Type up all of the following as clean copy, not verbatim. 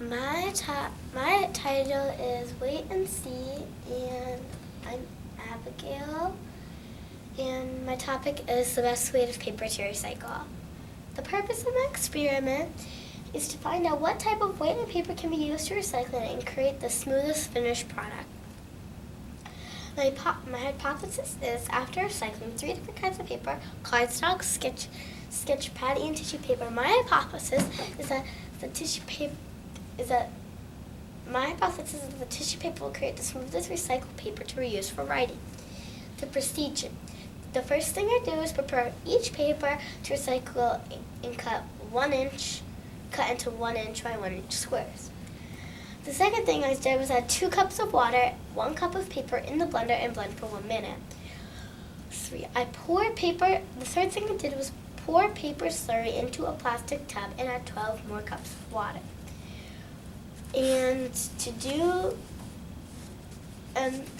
My title is Wait and See, and I'm Abigale, and my topic is the best weight of paper to recycle. The purpose of my experiment is to find out what type of weight of paper can be used to recycle it and create the smoothest finished product. My hypothesis is after recycling 3 different kinds of paper, cardstock, sketch pad, and tissue paper, my hypothesis is that the tissue paper will create the smoothest recycled paper to reuse for writing. The procedure. The first thing I do is prepare each paper to recycle and cut into 1 inch by 1 inch squares. The second thing I did was add 2 cups of water, 1 cup of paper in the blender and blend for 1 minute. The third thing I did was pour paper slurry into a plastic tub and add 12 more cups of water. And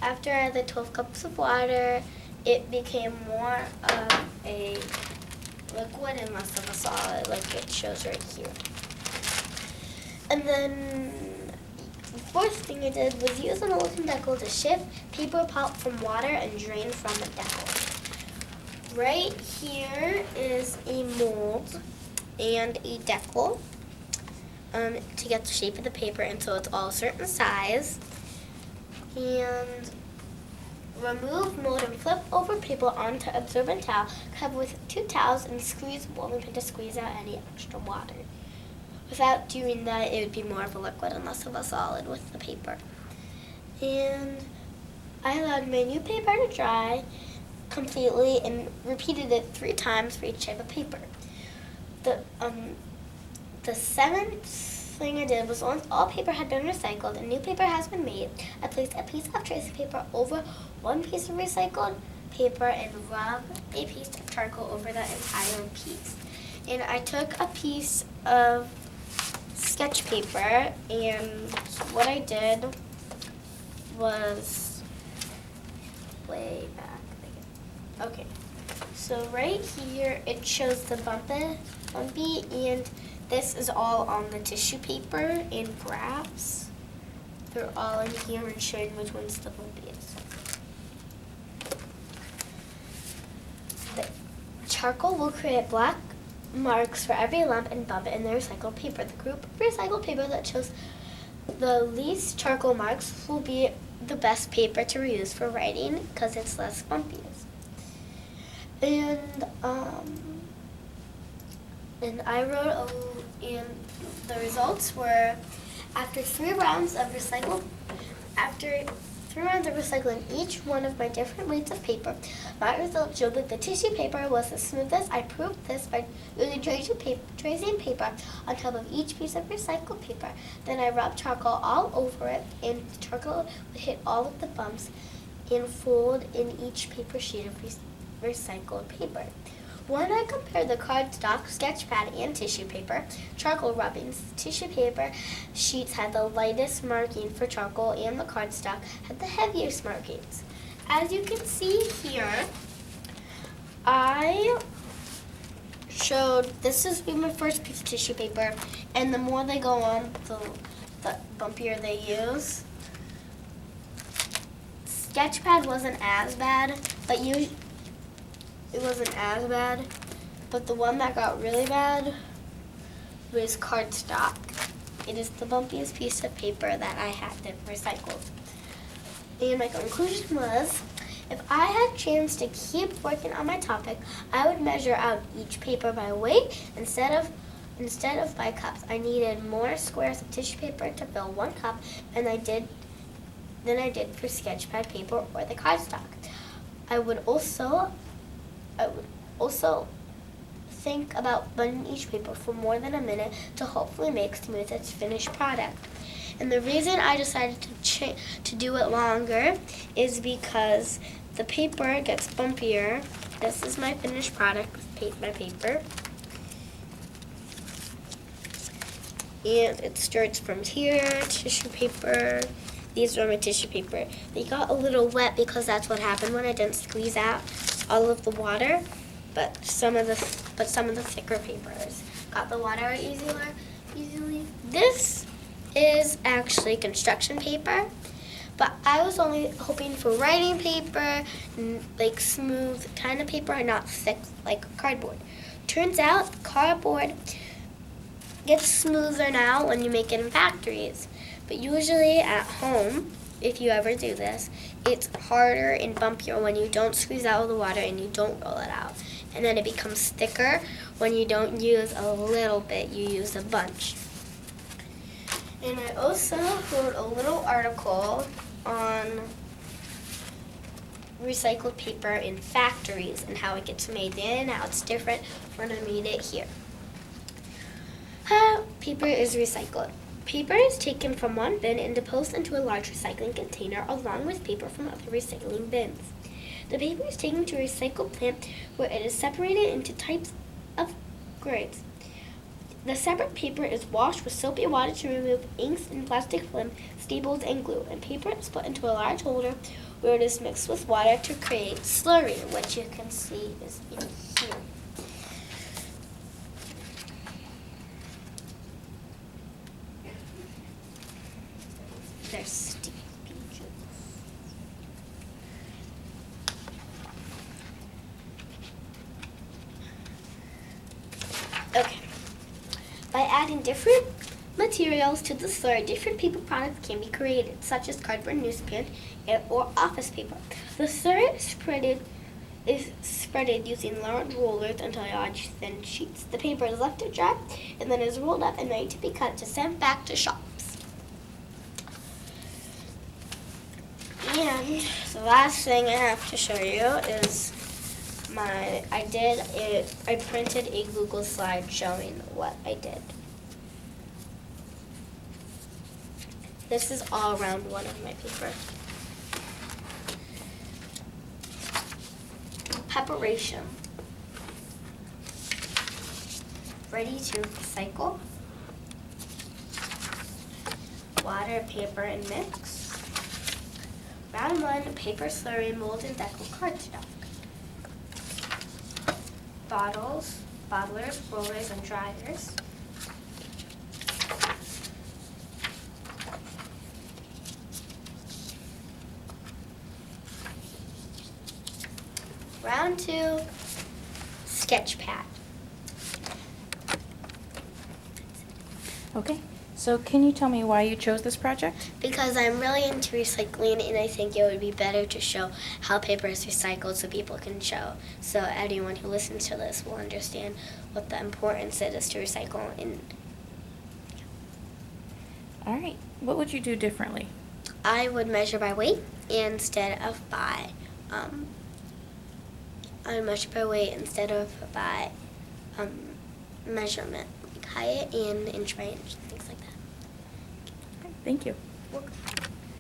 after I added 12 cups of water, it became more of a liquid and less of a solid, like it shows right here. And then the fourth thing I did was use an open decal to shift paper pulp from water and drain from the decal. Right here is a mold and a decal to get the shape of the paper until it's all a certain size. And remove mold and flip over paper onto absorbent towel, cover with 2 towels, and squeeze the bowling pin to squeeze out any extra water. Without doing that, it would be more of a liquid and less of a solid with the paper. And I allowed my new paper to dry completely and repeated it 3 times for each type of paper. The seventh thing I did was once all paper had been recycled and new paper has been made, I placed a piece of tracing paper over 1 piece of recycled paper and rub a piece of charcoal over the entire piece. And I took a piece of sketch paper, and what I did was way back. Okay, so right here it shows the bumpy, and this is all on the tissue paper in graphs. They're all in here and showing which one's the bumpiest. The charcoal will create black marks for every lump and bump in the recycled paper. The group of recycled paper that shows the least charcoal marks will be the best paper to reuse for writing because it's less bumpy. And I wrote, and the results were after 3 rounds of recycling each one of my different weights of paper, my results showed that the tissue paper was the smoothest. I proved this by using tracing paper on top of each piece of recycled paper. Then I rubbed charcoal all over it, and the charcoal would hit all of the bumps and fold in each paper sheet of recycled paper. When I compared the cardstock, sketch pad, and tissue paper charcoal rubbings, tissue paper sheets had the lightest marking for charcoal and the cardstock had the heaviest markings. As you can see here, I showed this is my first piece of tissue paper, and the more they go on, the bumpier they use. Sketch pad wasn't as bad, but the one that got really bad was cardstock. It is the bumpiest piece of paper that I had to recycle. And my conclusion was, if I had a chance to keep working on my topic, I would measure out each paper by weight instead of by cups. I needed more squares of tissue paper to fill 1 cup than I did for sketch pad paper or the cardstock. I would also think about blending each paper for more than a minute to hopefully make smooth its finished product. And the reason I decided to do it longer is because the paper gets bumpier. This is my finished product with my paper. And it starts from here, tissue paper. These are my tissue paper. They got a little wet because that's what happened when I didn't squeeze out all of the water. But some of the thicker papers got the water out easily. This is actually construction paper, but I was only hoping for writing paper, like smooth kind of paper and not thick like cardboard. Turns out cardboard gets smoother now when you make it in factories, but usually at home, if you ever do this, it's harder and bumpier when you don't squeeze out the water and you don't roll it out. And then it becomes thicker when you don't use a little bit, you use a bunch. And I also wrote a little article on recycled paper in factories and how it gets made there and how it's different when I made it here. How paper is recycled. Paper is taken from one bin and disposed into a large recycling container along with paper from other recycling bins. The paper is taken to a recycle plant where it is separated into types of grades. The separate paper is washed with soapy water to remove inks and plastic film, staples, and glue, and paper is put into a large holder where it is mixed with water to create slurry, which you can see is in here. There's sticky peaches. Okay. By adding different materials to the slurry, different paper products can be created, such as cardboard, newsprint, or office paper. The slurry is spreaded using large rollers into large thin sheets. The paper is left to dry and then is rolled up and ready to be cut to send back to shops. And the last thing I have to show you is I printed a Google slide showing what I did. This is all around one of my paper. Preparation. Ready to recycle. Water, paper, and mix. Round 1, paper slurry, mold, and deco cardstock. Bottles, bottlers, rollers, and dryers. Round 2, sketch pad. Okay, so can you tell me why you chose this project? Because I'm really into recycling and I think it would be better to show how paper is recycled so people can show. So anyone who listens to this will understand what the importance it is to recycle. All right, what would you do differently? I would measure by weight instead of by measurement, like height and inch by inch, things like that. Okay, thank you. Welcome.